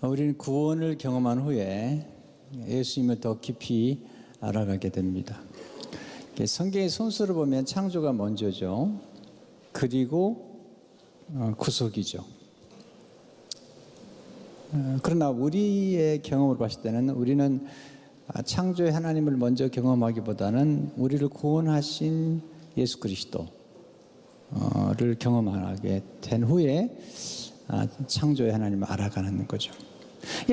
우리는 구원을 경험한 후에 예수님을 더 깊이 알아가게 됩니다. 성경의 순서를 보면 창조가 먼저죠. 그리고 구속이죠. 그러나 우리의 경험을 봤을 때는 우리는 창조의 하나님을 먼저 경험하기보다는 우리를 구원하신 예수 그리스도를 경험하게 된 후에 창조의 하나님을 알아가는 거죠.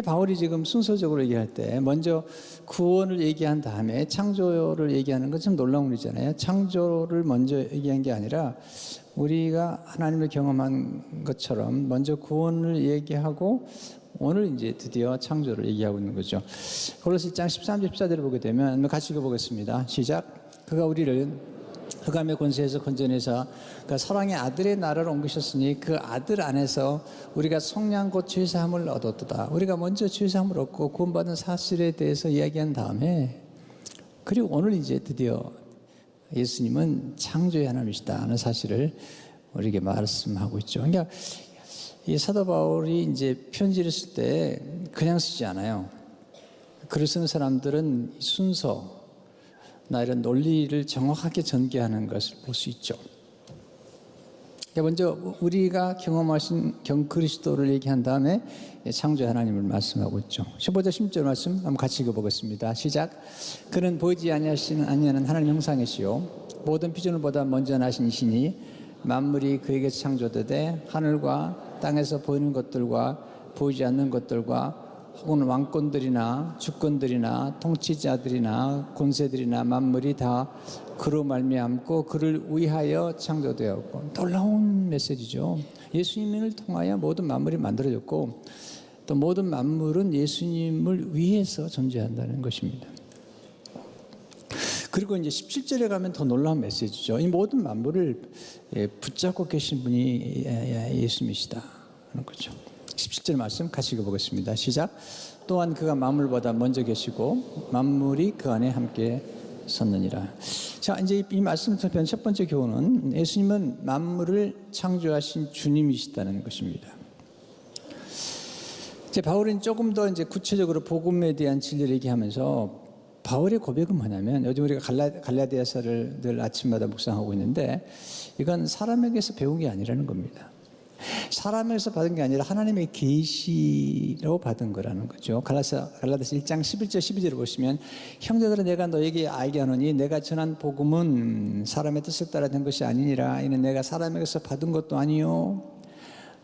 바울이 지금 순서적으로 얘기할 때 먼저 구원을 얘기한 다음에 창조를 얘기하는 건 좀 놀라운 일이잖아요. 창조를 먼저 얘기한 게 아니라 우리가 하나님을 경험한 것처럼 먼저 구원을 얘기하고 오늘 이제 드디어 창조를 얘기하고 있는 거죠. 골로새 1장 13절 14절을 보게 되면 같이 읽어보겠습니다. 시작. 그가 우리를 흑암의 권세에서 건져내사 그 사랑의 아들의 나라를 옮기셨으니 그 아들 안에서 우리가 성령 곧 죄사함을 얻었도다. 우리가 먼저 죄사함을 얻고 구원받은 사실에 대해서 이야기한 다음에 그리고 오늘 이제 드디어 예수님은 창조의 하나님이시다 하는 사실을 우리에게 말씀하고 있죠. 그러니까 이 사도 바울이 이제 편지를 쓸 때 그냥 쓰지 않아요. 글을 쓰는 사람들은 순서 나 이런 논리를 정확하게 전개하는 것을 볼 수 있죠. 먼저 우리가 경험하신 그리스도를 얘기한 다음에 창조의 하나님을 말씀하고 있죠. 15절 16절 말씀 한번 같이 읽어보겠습니다. 시작. 그는 보이지 아니하는 하나님 형상이시요 모든 피조물보다 먼저 나신 이시니 만물이 그에게서 창조되되 하늘과 땅에서 보이는 것들과 보이지 않는 것들과 혹은 왕권들이나 주권들이나 통치자들이나 권세들이나 만물이 다 그로 말미암고 그를 위하여 창조되었고. 놀라운 메시지죠. 예수님을 통하여 모든 만물이 만들어졌고 또 모든 만물은 예수님을 위해서 존재한다는 것입니다. 그리고 이제 17절에 가면 더 놀라운 메시지죠. 이 모든 만물을 붙잡고 계신 분이 예수님이시다 하는 거죠. 17절 말씀 같이 읽어보겠습니다. 시작. 또한 그가 만물보다 먼저 계시고 만물이 그 안에 함께 섰느니라. 자, 이제 이 말씀을 통한 첫 번째 교훈은 예수님은 만물을 창조하신 주님이시다는 것입니다. 이제 바울은 조금 더 이제 구체적으로 복음에 대한 진리를 얘기하면서 바울의 고백은 뭐냐면 요즘 우리가 갈라디아서를 늘 아침마다 묵상하고 있는데 이건 사람에게서 배운 게 아니라는 겁니다. 사람에게서 받은 게 아니라 하나님의 계시로 받은 거라는 거죠. 갈라디아서 1장 11절 12절을 보시면 형제들아 내가 너에게 알게 하노니 내가 전한 복음은 사람의 뜻을 따라 된 것이 아니니라. 이는 내가 사람에게서 받은 것도 아니요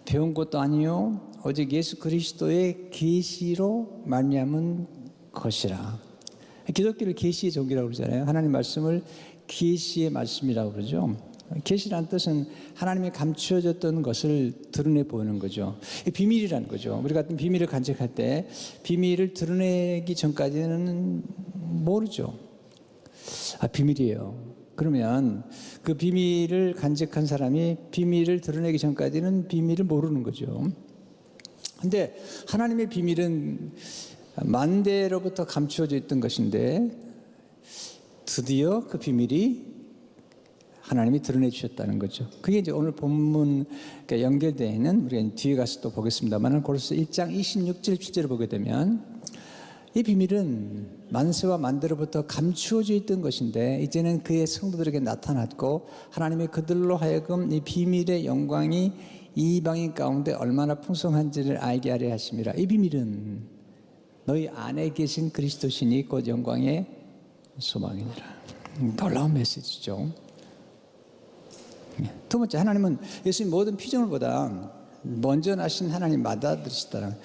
배운 것도 아니요 오직 예수 그리스도의 계시로 말미암은 것이라. 기독교를 계시의 종교라고 그러잖아요. 하나님 말씀을 계시의 말씀이라고 그러죠. 계시란 뜻은 하나님이 감추어졌던 것을 드러내 보이는 거죠. 비밀이라는 거죠. 우리 같은 비밀을 간직할 때 비밀을 드러내기 전까지는 모르죠. 비밀이에요. 그러면 그 비밀을 간직한 사람이 비밀을 드러내기 전까지는 비밀을 모르는 거죠. 근데 하나님의 비밀은 만대로부터 감추어져 있던 것인데 드디어 그 비밀이 하나님이 드러내 주셨다는 거죠. 그게 이제 오늘 본문 연결되어 있는 우리가 뒤에 가서 또 보겠습니다만 골로새 1장 26절 7절을 보게 되면 이 비밀은 만세와 만대로부터 감추어져 있던 것인데 이제는 그의 성도들에게 나타났고 하나님이 그들로 하여금 이 비밀의 영광이 이방인 가운데 얼마나 풍성한지를 알게 하려 하심이라. 이 비밀은 너희 안에 계신 그리스도시니 곧 영광의 소망이니라. 놀라운 메시지죠. 두 번째, 하나님은 예수님 모든 피조물보다 먼저 나신 하나님 맏아들이시다.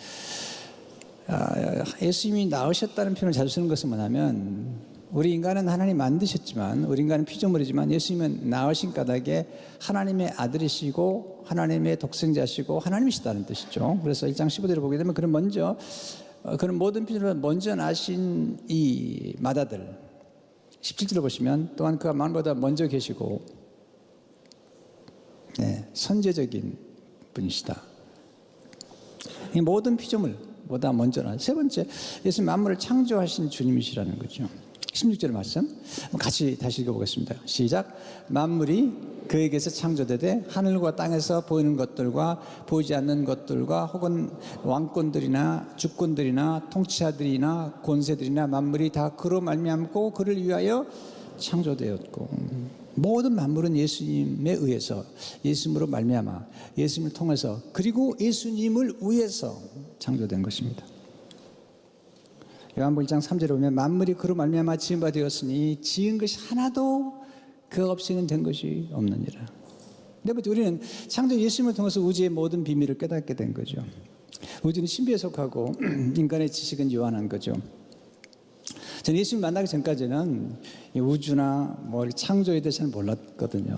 예수님이 낳으셨다는 표현을 자주 쓰는 것은 뭐냐면 우리 인간은 하나님 만드셨지만 우리 인간은 피조물이지만 예수님은 낳으신 까닭에 하나님의 아들이시고 하나님의 독생자시고 하나님이시다는 뜻이죠. 그래서 1장 15절을 보게 되면 그는 모든 피조물보다 먼저 나신 이 맏아들 17절을 보시면 또한 그가 만물보다 먼저 계시고 선제적인 분이시다. 이 모든 피조물보다 먼저 세 번째, 예수님 만물을 창조하신 주님이시라는 거죠. 16절 말씀 같이 다시 읽어보겠습니다. 시작. 만물이 그에게서 창조되되 하늘과 땅에서 보이는 것들과 보이지 않는 것들과 혹은 왕권들이나 주권들이나 통치자들이나 권세들이나 만물이 다 그로 말미암고 그를 위하여 창조되었고, 모든 만물은 예수님에 의해서, 예수님으로 말미암아, 예수님을 통해서, 그리고 예수님을 위해서 창조된 것입니다. 요한복음 1장 3절에 보면 만물이 그로 말미암아 지은 바 되었으니 지은 것이 하나도 그 없이는 된 것이 없느니라. 근데 우리는 창조 예수님을 통해서 우주의 모든 비밀을 깨닫게 된 거죠. 우주는 신비에 속하고 인간의 지식은 요한한 거죠. 저는 예수님 만나기 전까지는 우주나 창조에 대해서는 몰랐거든요.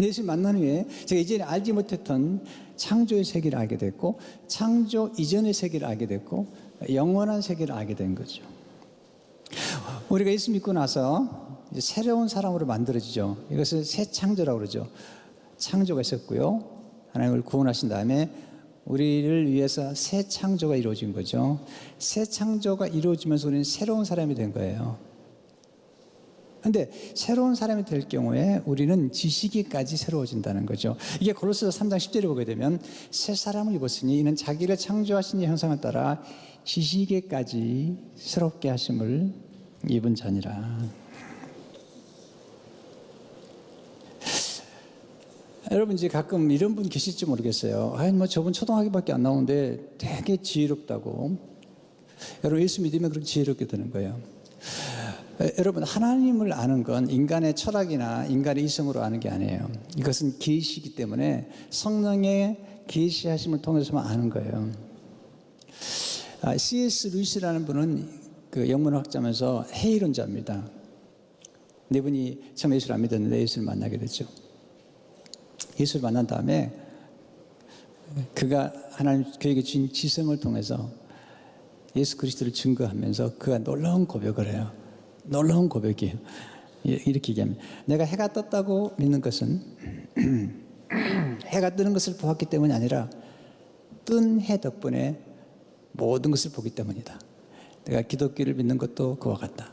예수님 만난 후에 제가 이전에 알지 못했던 창조의 세계를 알게 됐고, 창조 이전의 세계를 알게 됐고, 영원한 세계를 알게 된 거죠. 우리가 예수 믿고 나서 이제 새로운 사람으로 만들어지죠. 이것을 새 창조라고 그러죠. 창조가 있었고요. 하나님을 구원하신 다음에 우리를 위해서 새 창조가 이루어진 거죠. 새 창조가 이루어지면서 우리는 새로운 사람이 된 거예요. 그런데 새로운 사람이 될 경우에 우리는 지식이까지 새로워진다는 거죠. 이게 고린도서 3장 10절에 보게 되면 새 사람을 입었으니 이는 자기를 창조하신 이 형상을 따라 지식에까지 새롭게 하심을 입은 자니라. 여러분 이제 가끔 이런 분 계실지 모르겠어요. 저분 초등학교밖에 안 나오는데 되게 지혜롭다고. 여러분 예수 믿으면 그렇게 지혜롭게 되는 거예요. 여러분 하나님을 아는 건 인간의 철학이나 인간의 이성으로 아는 게 아니에요. 이것은 계시이기 때문에 성령의 계시하심을 통해서만 아는 거예요. C.S. 루이스라는 분은 그 영문학자면서 해이론자입니다. 네 분이 처음 예수를 안 믿었는데 예수를 만나게 됐죠. 예수를 만난 다음에 그가 하나님 그에게 주신 지성을 통해서 예수 그리스도를 증거하면서 그가 놀라운 고백을 해요. 놀라운 고백이에요. 이렇게 얘기합니다. 내가 해가 떴다고 믿는 것은 해가 뜨는 것을 보았기 때문이 아니라 뜬 해 덕분에 모든 것을 보기 때문이다. 내가 기독교를 믿는 것도 그와 같다.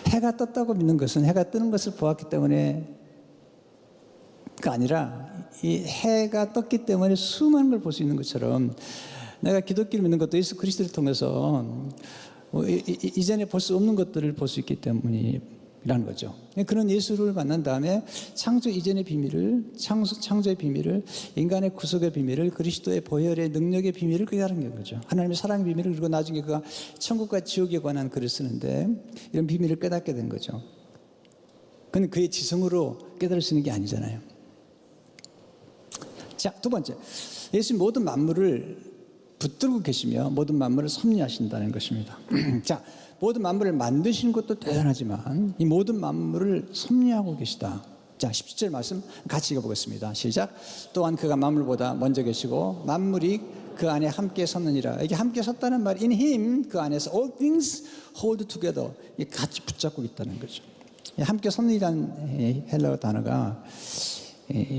해가 떴다고 믿는 것은 해가 뜨는 것을 보았기 때문에 가 아니라 이 해가 떴기 때문에 수많은 걸 볼 수 있는 것처럼 내가 기독교를 믿는 것도 예수 그리스도를 통해서 이전에 볼 수 없는 것들을 볼 수 있기 때문이라는 거죠. 그런 예수를 만난 다음에 창조 이전의 비밀을, 창조의 비밀을, 인간의 구속의 비밀을, 그리스도의 보혈의 능력의 비밀을 깨달은 거죠. 하나님의 사랑의 비밀을, 그리고 나중에 그가 천국과 지옥에 관한 글을 쓰는데 이런 비밀을 깨닫게 된 거죠. 그건 그의 지성으로 깨달을 수 있는 게 아니잖아요. 자, 두 번째, 예수님 모든 만물을 붙들고 계시며 모든 만물을 섭리하신다는 것입니다. 자, 모든 만물을 만드신 것도 대단하지만 이 모든 만물을 섭리하고 계시다. 자, 17절 말씀 같이 읽어보겠습니다. 시작. 또한 그가 만물보다 먼저 계시고 만물이 그 안에 함께 섰느니라. 이게 함께 섰다는 말, in him, 그 안에서 all things hold together, 같이 붙잡고 있다는 거죠. 함께 섰느니라는 헬라어 단어가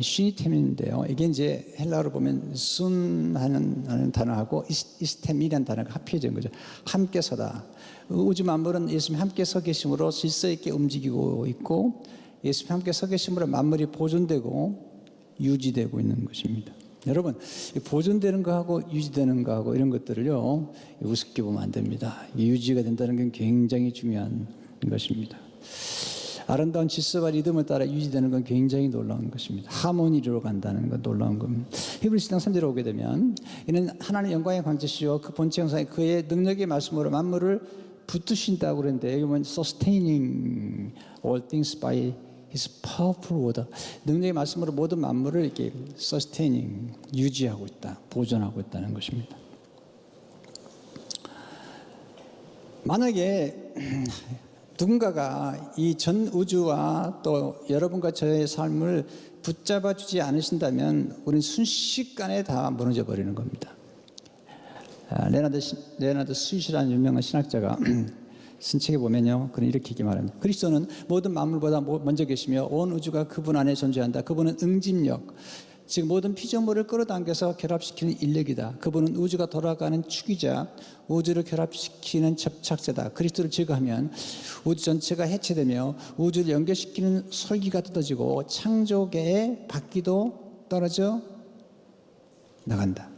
쉬템인데요. 이게 이제 헬라어로 보면 순하는 단어하고 이스템이라는 단어가 합해진 거죠. 함께 서다. 우주 만물은 예수님 함께 서 계심으로 질서 있게 움직이고 있고, 예수님 함께 서 계심으로 만물이 보존되고 유지되고 있는 것입니다. 여러분, 보존되는 거하고 유지되는 거하고 이런 것들을요, 우습게 보면 안 됩니다. 유지가 된다는 건 굉장히 중요한 것입니다. 아름다운 질서와 리듬을 따라 유지되는 건 굉장히 놀라운 것입니다. 하모니로 간다는 건 놀라운 겁니다. 히브리서 1장 3절에 오게 되면 이는 하나님의 영광의 광채시요 그 본체 형상의 그의 능력의 말씀으로 만물을 붙드신다고 그랬는데 여기 보면 sustaining all things by his powerful word. 능력의 말씀으로 모든 만물을 이렇게 sustaining, 유지하고 있다, 보존하고 있다는 것입니다. 만약에 누군가가 이 전 우주와 또 여러분과 저의 삶을 붙잡아 주지 않으신다면 우리는 순식간에 다 무너져 버리는 겁니다. 레나드 스윗이라는 유명한 신학자가 쓴 책에 보면요, 그는 이렇게 말합니다. 그리스도는 모든 만물보다 먼저 계시며 온 우주가 그분 안에 존재한다. 그분은 응집력, 즉 모든 피조물을 끌어당겨서 결합시키는 인력이다. 그분은 우주가 돌아가는 축이자 우주를 결합시키는 접착제다. 그리스도를 제거하면 우주 전체가 해체되며 우주를 연결시키는 솔기가 뜯어지고 창조계의 바퀴도 떨어져 나간다.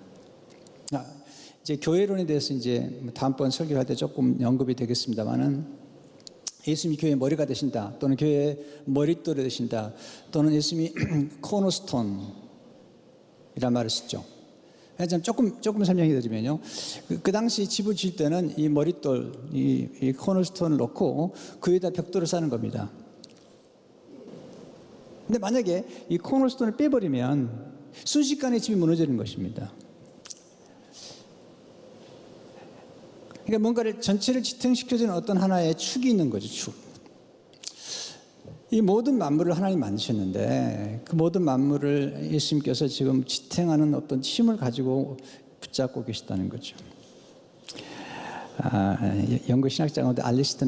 이제 교회론에 대해서 이제 다음번 설교를 할 때 조금 언급이 되겠습니다만은, 예수님이 교회의 머리가 되신다, 또는 교회의 머릿돌이 되신다, 또는 예수님이 코너스톤 이란 말을 쓰죠. 조금 설명해 드리면요. 그 당시 집을 지을 때는 이 머릿돌, 이 코너스톤을 놓고 그 위에다 벽돌을 쌓는 겁니다. 근데 만약에 이 코너스톤을 빼버리면 순식간에 집이 무너지는 것입니다. 그러니까 뭔가를 전체를 지탱시켜주는 어떤 하나의 축이 있는 거죠, 축. 이 모든 만물을 하나님 만드셨는데 그 모든 만물을 예수님께서 지금 지탱하는 어떤 힘을 가지고 붙잡고 계시다는 거죠. 영국 신학자 가운데 알리스터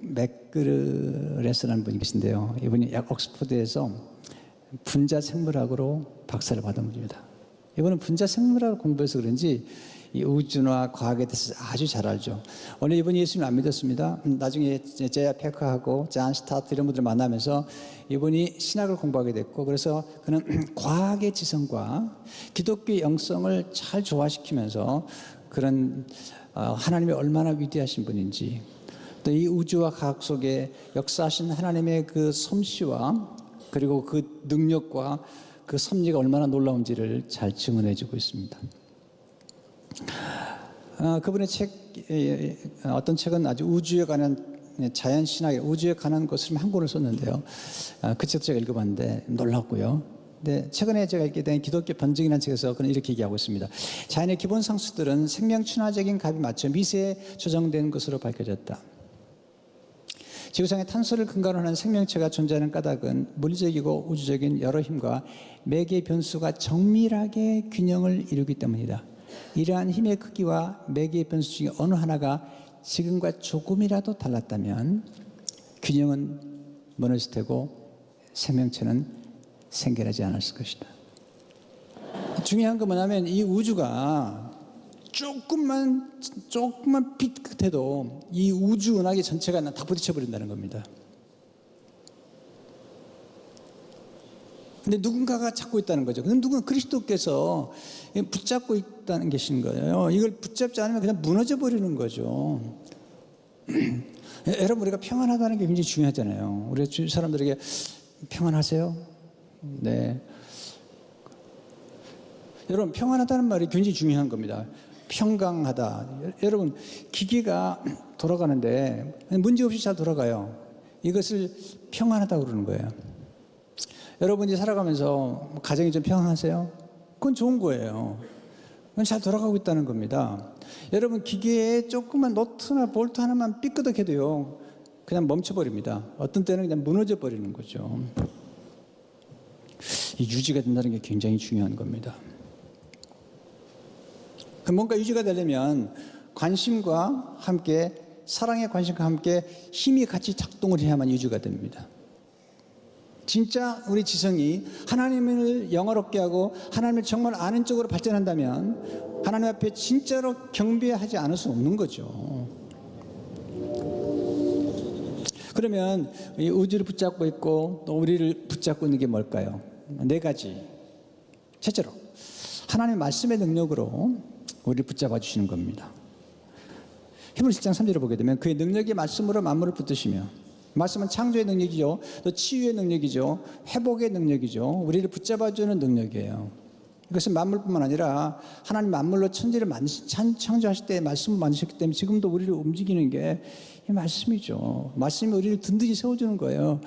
맥그레스라는 분이 계신데요. 이분이 옥스퍼드에서 분자생물학으로 박사를 받은 분입니다. 이분은 분자생물학을 공부해서 그런지 이 우주나 과학에 대해서 아주 잘 알죠. 오늘 이분이 예수님을 안 믿었습니다. 나중에 제야 페커하고 잔 스타트 이런 분들을 만나면서 이분이 신학을 공부하게 됐고, 그래서 그는 과학의 지성과 기독교의 영성을 잘 조화시키면서 그런 하나님이 얼마나 위대하신 분인지, 또 이 우주와 과학 속에 역사하신 하나님의 그 솜씨와 그리고 그 능력과 그 섭리가 얼마나 놀라운지를 잘 증언해주고 있습니다. 그분의 어떤 책은 아주 우주에 관한 자연신학, 우주에 관한 것을 한 권을 썼는데요. 그 책 제가 읽어봤는데 놀랐고요. 근데 최근에 제가 읽게 된 기독교 번증이라는 책에서 그는 이렇게 얘기하고 있습니다. 자연의 기본 상수들은 생명 친화적인 값에 맞춰 미세에 조정된 것으로 밝혀졌다. 지구상에 탄소를 근간으로 하는 생명체가 존재하는 까닭은 물리적이고 우주적인 여러 힘과 매개의 변수가 정밀하게 균형을 이루기 때문이다. 이러한 힘의 크기와 매개의 변수 중에 어느 하나가 지금과 조금이라도 달랐다면 균형은 무너질 테고 생명체는 생겨나지 않았을 것이다. 중요한 건 뭐냐면 이 우주가 조금만 빛 끝에도 이 우주 은하계 전체가 다 부딪혀 버린다는 겁니다. 근데 누군가가 잡고 있다는 거죠. 근데 누군가 그리스도께서 붙잡고 있다는 계신 거예요. 이걸 붙잡지 않으면 그냥 무너져 버리는 거죠. 여러분, 우리가 평안하다는 게 굉장히 중요하잖아요. 우리 주위 사람들에게 평안하세요? 네. 여러분, 평안하다는 말이 굉장히 중요한 겁니다. 평강하다. 여러분, 기계가 돌아가는데 문제없이 잘 돌아가요. 이것을 평안하다고 그러는 거예요. 여러분이 살아가면서 가정이 좀 평안하세요? 그건 좋은 거예요. 그건 잘 돌아가고 있다는 겁니다. 여러분, 기계에 조그만 너트나 볼트 하나만 삐끄덕해도요, 그냥 멈춰버립니다. 어떤 때는 그냥 무너져 버리는 거죠. 이 유지가 된다는 게 굉장히 중요한 겁니다. 뭔가 유지가 되려면 관심과 함께, 사랑의 관심과 함께 힘이 같이 작동을 해야만 유지가 됩니다. 진짜 우리 지성이 하나님을 영화롭게 하고 하나님을 정말 아는 쪽으로 발전한다면 하나님 앞에 진짜로 경배하지 않을 수 없는 거죠. 그러면 이 우주를 붙잡고 있고 또 우리를 붙잡고 있는 게 뭘까요? 4가지. 첫째로 하나님의 말씀의 능력으로 우리를 붙잡아 주시는 겁니다. 히브리서 10장 3절을 보게 되면 그의 능력의 말씀으로 만물을 붙드시며, 말씀은 창조의 능력이죠. 또 치유의 능력이죠. 회복의 능력이죠. 우리를 붙잡아주는 능력이에요. 이것은 만물뿐만 아니라 하나님 만물로 천지를 창조하실 때 말씀을 만드셨기 때문에 지금도 우리를 움직이는 게 이 말씀이죠. 말씀이 우리를 든든히 세워주는 거예요.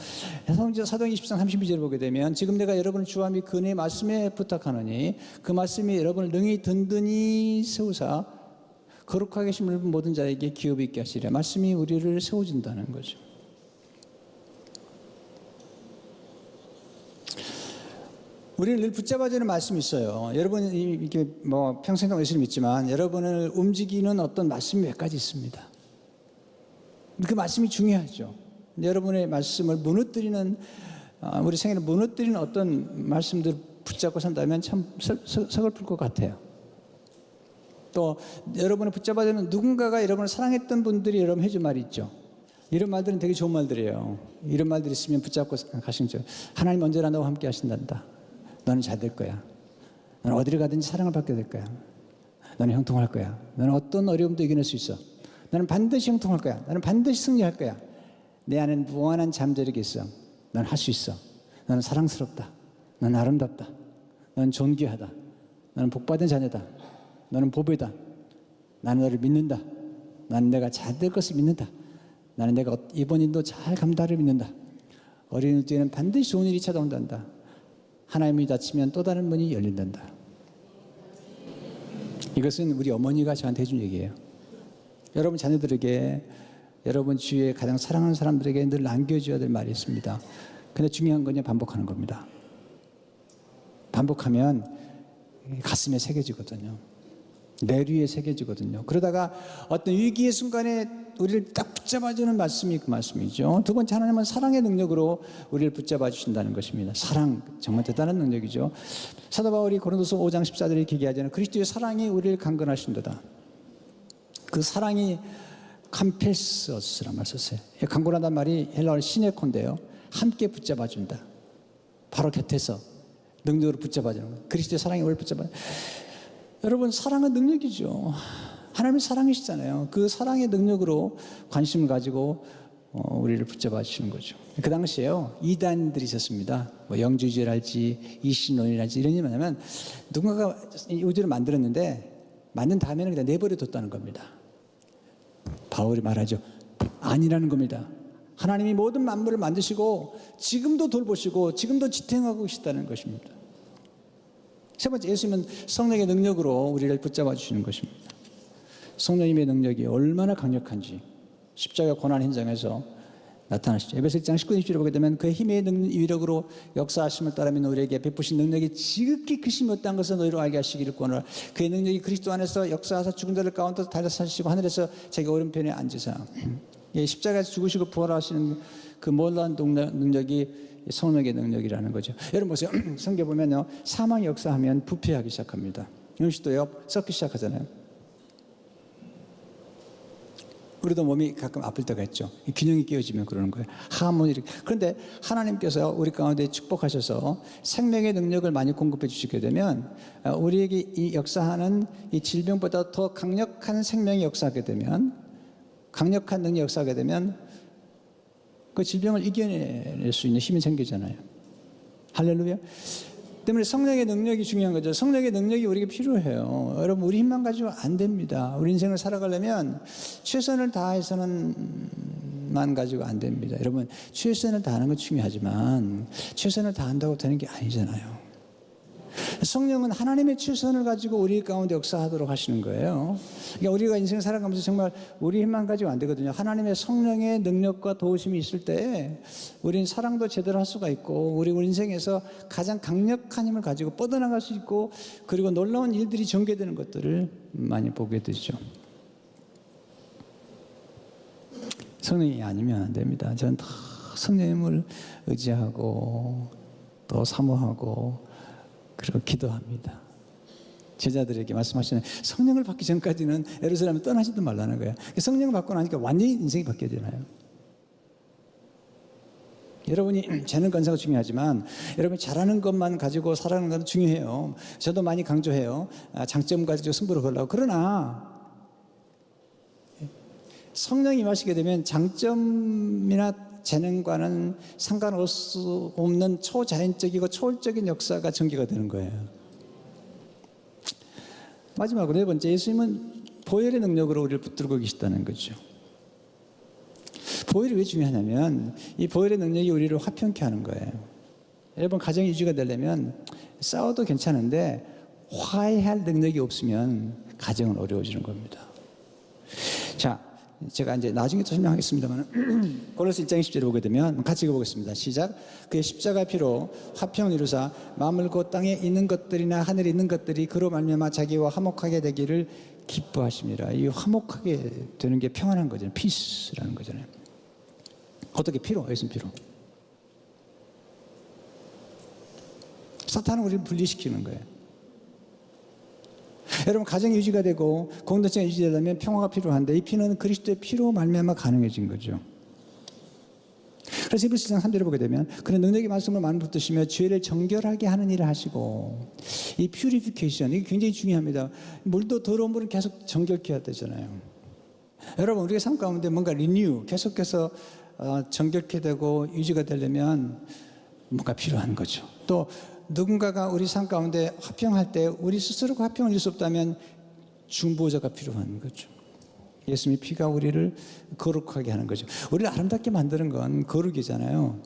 사도행 20장 32절을 보게 되면 지금 내가 여러분을 주와 및 그의 말씀에 부탁하노니 그 말씀이 여러분을 능히 든든히 세우사 거룩하게 심은 모든 자에게 기업이 있게 하시리라. 말씀이 우리를 세워준다는 거죠. 우리를 늘 붙잡아주는 말씀이 있어요. 여러분이 이렇게 평생 동안 예수를 믿지만 여러분을 움직이는 어떤 말씀이 몇 가지 있습니다. 그 말씀이 중요하죠. 여러분의 말씀을 무너뜨리는, 우리 생애를 무너뜨리는 어떤 말씀들 붙잡고 산다면 참 서글플 것 같아요. 또 여러분을 붙잡아주는 누군가가 여러분을 사랑했던 분들이 여러분 해준 말이 있죠. 이런 말들은 되게 좋은 말들이에요. 이런 말들이 있으면 붙잡고 가시는 거죠. 하나님 언제나 너와 함께 하신단다. 너는 잘 될 거야. 너는 어디를 가든지 사랑을 받게 될 거야. 너는 형통할 거야. 너는 어떤 어려움도 이겨낼 수 있어. 너는 반드시 형통할 거야. 너는 반드시 승리할 거야. 내 안엔 무한한 잠재력이 있어. 너는 할 수 있어. 너는 사랑스럽다. 너는 아름답다. 너는 존귀하다. 너는 복받은 자녀다. 너는 보배다. 나는 너를 믿는다. 나는 내가 잘 될 것을 믿는다. 나는 내가 이번 일도 잘 감당을 믿는다. 어린 일에는 반드시 좋은 일이 찾아온단다. 하나님이 닫히면 또 다른 문이 열린단다. 이것은 우리 어머니가 저한테 해준 얘기예요. 여러분 자녀들에게, 여러분 주위에 가장 사랑하는 사람들에게 늘 남겨줘야 될 말이 있습니다. 근데 중요한 건 반복하는 겁니다. 반복하면 가슴에 새겨지거든요. 내류에 새겨지거든요. 그러다가 어떤 위기의 순간에 우리를 딱 붙잡아주는 말씀이 그 말씀이죠. 두 번째, 하나님은 사랑의 능력으로 우리를 붙잡아 주신다는 것입니다. 사랑, 정말 대단한 능력이죠. 사도 바울이 고린도서 5장 14절에 이렇게 얘기하잖아요. 그리스도의 사랑이 우리를 강건하신도다. 그 사랑이 캄페스어스란 말 썼어요. 강건하단 말이 헬라어 시네콘데요. 함께 붙잡아준다. 바로 곁에서 능력으로 붙잡아주는 거예요. 그리스도의 사랑이 우리를 붙잡아. 여러분, 사랑은 능력이죠. 하나님이 사랑이시잖아요. 그 사랑의 능력으로 관심을 가지고 우리를 붙잡아 주시는 거죠. 그 당시에요, 이단들이 있었습니다. 뭐 영주주의랄지 이신론이랄지 이런 게 뭐냐면, 누군가가 우주를 만들었는데 만든 다음에는 그냥 내버려 뒀다는 겁니다. 바울이 말하죠. 아니라는 겁니다. 하나님이 모든 만물을 만드시고 지금도 돌보시고 지금도 지탱하고 계시다는 것입니다. 세 번째, 예수님은 성령의 능력으로 우리를 붙잡아 주시는 것입니다. 성령님의 능력이 얼마나 강력한지 십자가 고난 현장에서 나타나시죠. 에베소 1장 19절 20절을 보게 되면 그의 힘의 위력으로 역사하심을 따라 믿는 우리에게 베푸신 능력이 지극히 크심이 없다는 것을 너희로 알게 하시기를 권하노라. 그의 능력이 그리스도 안에서 역사하사 죽은 자들 가운데서 달려사시고 하늘에서 자기 오른편에 앉으사 십자가에서 죽으시고 부활하시는 그 놀라운 능력이 성령의 능력이라는 거죠. 여러분 보세요. 성경 보면요, 사망이 역사하면 부패하기 시작합니다. 음식도요 썩기 시작하잖아요. 우리도 몸이 가끔 아플 때가 있죠. 균형이 깨어지면 그러는 거예요. 하모니. 그런데 하나님께서 우리 가운데 축복하셔서 생명의 능력을 많이 공급해 주시게 되면 우리에게 이 역사하는 이 질병보다 더 강력한 생명이 역사하게 되면, 강력한 능력이 역사하게 되면 그 질병을 이겨낼 수 있는 힘이 생기잖아요. 할렐루야. 때문에 성령의 능력이 중요한 거죠. 성령의 능력이 우리에게 필요해요. 여러분, 우리 힘만 가지고 안 됩니다. 우리 인생을 살아가려면 최선을 다해서만 가지고 안 됩니다. 여러분, 최선을 다하는 건 중요하지만 최선을 다한다고 되는 게 아니잖아요. 성령은 하나님의 최선을 가지고 우리 가운데 역사하도록 하시는 거예요. 그러니까 우리가 인생을 살아가면서 정말 우리 힘만 가지고 안 되거든요. 하나님의 성령의 능력과 도우심이 있을 때 우리는 사랑도 제대로 할 수가 있고, 우리 인생에서 가장 강력한 힘을 가지고 뻗어나갈 수 있고, 그리고 놀라운 일들이 전개되는 것들을 많이 보게 되죠. 성령이 아니면 안 됩니다. 저는 다 성령님을 의지하고 또 사모하고 그리고 기도합니다. 제자들에게 말씀하시는, 성령을 받기 전까지는 예루살렘을 떠나지도 말라는 거예요. 성령을 받고 나니까 완전히 인생이 바뀌어지나요? 여러분이 재능 건사가 중요하지만 여러분이 잘하는 것만 가지고 살아가는 건 중요해요. 저도 많이 강조해요. 장점 가지고 승부를 걸라고. 그러나 성령이 임하시게 되면 장점이나 재능과는 상관할 수 없는 초자연적이고 초월적인 역사가 전개가 되는 거예요. 마지막으로 네 번째, 예수님은 보혈의 능력으로 우리를 붙들고 계시다는 거죠. 보혈이 왜 중요하냐면 이 보혈의 능력이 우리를 화평케 하는 거예요. 여러분, 가정이 유지가 되려면 싸워도 괜찮은데 화해할 능력이 없으면 가정은 어려워지는 겁니다. 자, 제가 이제 나중에 또 설명하겠습니다만 고린도서 1장 20절을 보게 되면 같이 읽어보겠습니다. 시작. 그의 십자가 피로 화평을 이루사 만물 곧 땅에 있는 것들이나 하늘에 있는 것들이 그로 말미암아 자기와 화목하게 되기를 기뻐하심이라. 이 화목하게 되는 게 평안한 거잖아요. 피스라는 거잖아요. 어떻게 피로? 예수님 피로. 사탄은 우리를 분리시키는 거예요. 여러분, 가정이 유지가 되고 공동체가 유지되려면 평화가 필요한데 이 피는 그리스도의 피로 말미암아 가능해진 거죠. 그래서 히브리서 1장 3절을 보게 되면 그는 능력의 말씀을 많이 붙드시며 죄를 정결하게 하는 일을 하시고, 이 퓨리피케이션, 이게 굉장히 중요합니다. 물도 더러운 물은 계속 정결케 해야 되잖아요. 여러분, 우리의 삶 가운데 뭔가 리뉴, 계속해서 정결케 되고 유지가 되려면 뭔가 필요한 거죠. 또 누군가가 우리 삶 가운데 화평할 때 우리 스스로가 화평을 이룰 수 없다면 중보자가 필요한 거죠. 예수님의 피가 우리를 거룩하게 하는 거죠. 우리를 아름답게 만드는 건 거룩이잖아요.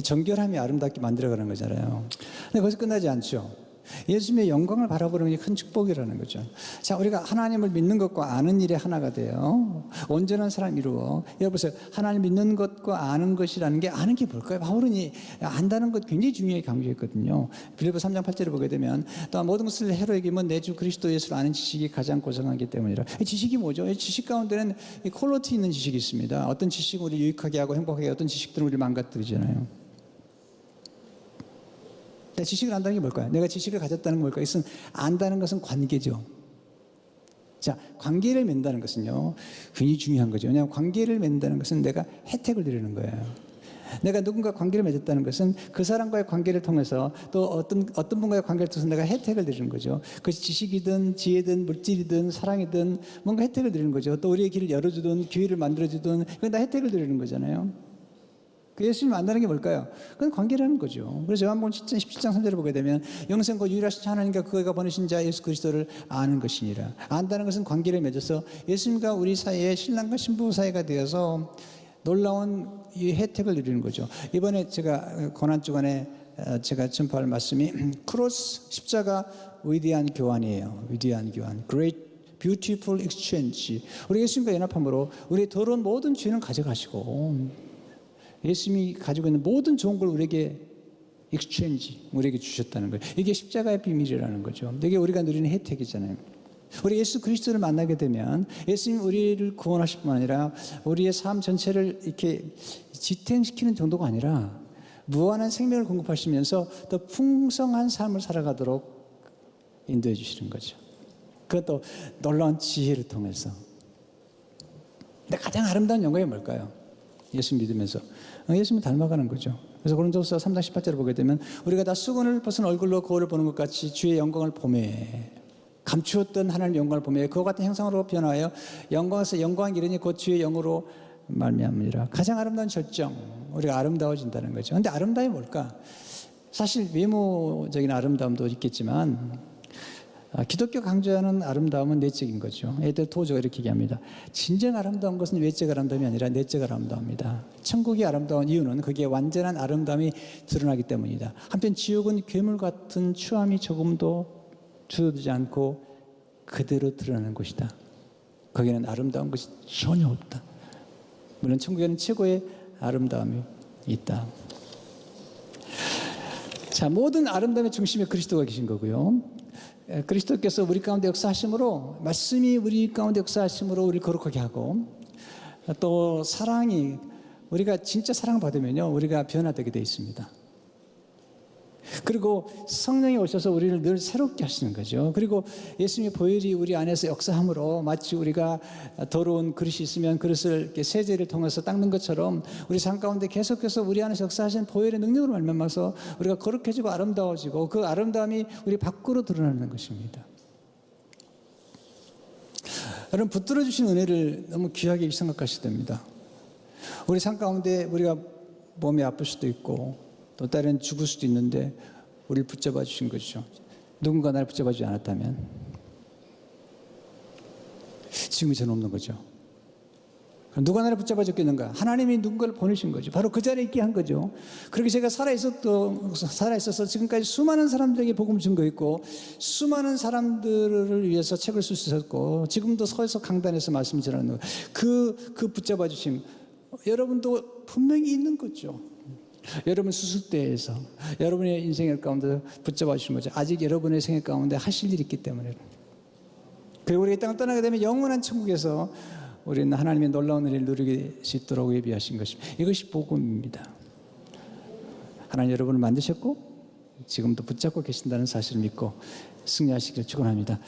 정결함이 아름답게 만들어가는 거잖아요. 근데 거기서 끝나지 않죠. 예수님의 영광을 바라보는 게 큰 축복이라는 거죠. 자, 우리가 하나님을 믿는 것과 아는 일에 하나가 돼요. 온전한 사람 이루어. 여보세요. 하나님 믿는 것과 아는 것이라는 게, 아는 게 뭘까요? 바울은 안다는 것 굉장히 중요하게 강조했거든요. 빌립보 3장 8절을 보게 되면 또 모든 것을 해로 여기면 내 주 그리스도 예수를 아는 지식이 가장 고상하기 때문이라. 이 지식이 뭐죠? 이 지식 가운데는 이 퀄리티 있는 지식이 있습니다. 어떤 지식은 우리를 유익하게 하고 행복하게 하고, 어떤 지식들은 우리를 망가뜨리잖아요. 지식을 안다는 게 뭘까요? 내가 지식을 가졌다는 게 뭘까요? 이것은 안다는 것은 관계죠. 자, 관계를 맺는다는 것은요, 굉장히 중요한 거죠. 왜냐하면 관계를 맺는다는 것은 내가 혜택을 드리는 거예요. 내가 누군가 관계를 맺었다는 것은 그 사람과의 관계를 통해서 또 어떤 분과의 관계를 통해서 내가 혜택을 드리는 거죠. 그것이 지식이든 지혜든 물질이든 사랑이든 뭔가 혜택을 드리는 거죠. 또 우리의 길을 열어주든 기회를 만들어주든 그건 다 혜택을 드리는 거잖아요. 그 예수님 안다는 게 뭘까요? 그건 관계라는 거죠. 그래서 요한복음 17장 3절을 보게 되면 영생과 유일하신 하나님과 그가 보내신 자 예수 그리스도를 아는 것이니라. 안다는 것은 관계를 맺어서 예수님과 우리 사이에 신랑과 신부 사이가 되어서 놀라운 이 혜택을 누리는 거죠. 이번에 제가 고난주간에 제가 전파할 말씀이 크로스, 십자가 위대한 교환이에요. 위대한 교환. Great Beautiful Exchange. 우리 예수님과 연합함으로 우리의 더러운 모든 죄는 가져가시고 예수님이 가지고 있는 모든 좋은 걸 우리에게 익스체인지, 우리에게 주셨다는 거예요. 이게 십자가의 비밀이라는 거죠. 이게 우리가 누리는 혜택이잖아요. 우리 예수 그리스도를 만나게 되면 예수님 우리를 구원하실 뿐 아니라 우리의 삶 전체를 이렇게 지탱시키는 정도가 아니라 무한한 생명을 공급하시면서 더 풍성한 삶을 살아가도록 인도해 주시는 거죠. 그것도 놀라운 지혜를 통해서. 근데 가장 아름다운 영광이 뭘까요? 예수 믿으면서 예수님을 닮아가는 거죠. 그래서 고린도서 3장 18절을 보게 되면 우리가 다 수건을 벗은 얼굴로 거울을 보는 것 같이 주의 영광을 보매, 감추었던 하나님의 영광을 보매 그와 같은 형상으로 변화하여 영광에서 영광이 이르니 곧 주의 영으로 말미암으리라. 가장 아름다운 절정, 우리가 아름다워진다는 거죠. 그런데 아름다움이 뭘까? 사실 외모적인 아름다움도 있겠지만 기독교 강조하는 아름다움은 내적인 거죠. 애들 도저가 이렇게 얘기합니다. 진정 아름다운 것은 외적 아름다움이 아니라 내적 아름다움이다. 천국이 아름다운 이유는 거기에 완전한 아름다움이 드러나기 때문이다. 한편 지옥은 괴물 같은 추함이 조금도 줄어들지 않고 그대로 드러나는 곳이다. 거기는 아름다운 것이 전혀 없다. 물론 천국에는 최고의 아름다움이 있다. 자, 모든 아름다움의 중심에 그리스도가 계신 거고요. 그리스도께서 우리 가운데 역사하심으로, 말씀이 우리 가운데 역사하심으로 우리를 거룩하게 하고, 또 사랑이, 우리가 진짜 사랑을 받으면요 우리가 변화되게 되어 있습니다. 그리고 성령이 오셔서 우리를 늘 새롭게 하시는 거죠. 그리고 예수님의 보혈이 우리 안에서 역사함으로 마치 우리가 더러운 그릇이 있으면 그릇을 이렇게 세제를 통해서 닦는 것처럼 우리 삶 가운데 계속해서 우리 안에서 역사하시는 보혈의 능력으로 말미암아서 우리가 거룩해지고 아름다워지고 그 아름다움이 우리 밖으로 드러나는 것입니다. 여러분, 붙들어 주신 은혜를 너무 귀하게 생각하셔야 됩니다. 우리 삶 가운데 우리가 몸이 아플 수도 있고 또 때로는 죽을 수도 있는데 우리를 붙잡아 주신 것이죠. 누군가 나를 붙잡아 주지 않았다면 지금이 저는 없는 거죠. 누가 나를 붙잡아 줬겠는가? 하나님이 누군가를 보내신 거죠. 바로 그 자리에 있게 한 거죠. 그렇게 제가 살아있어서 지금까지 수많은 사람들에게 복음을 증거했고 수많은 사람들을 위해서 책을 쓸 수 있었고 지금도 서에서 강단에서 말씀을 전하는 거예요. 그 붙잡아 주심, 여러분도 분명히 있는 거죠. 여러분 수술대에서 여러분의 인생 가운데 붙잡아 주신 거죠. 아직 여러분의 생애 가운데 하실 일이 있기 때문에. 그리고 우리가 이 땅을 떠나게 되면 영원한 천국에서 우리는 하나님의 놀라운 은혜를 누리게 수 있도록 예비하신 것입니다. 이것이 복음입니다. 하나님 여러분을 만드셨고 지금도 붙잡고 계신다는 사실을 믿고 승리하시길 축원합니다.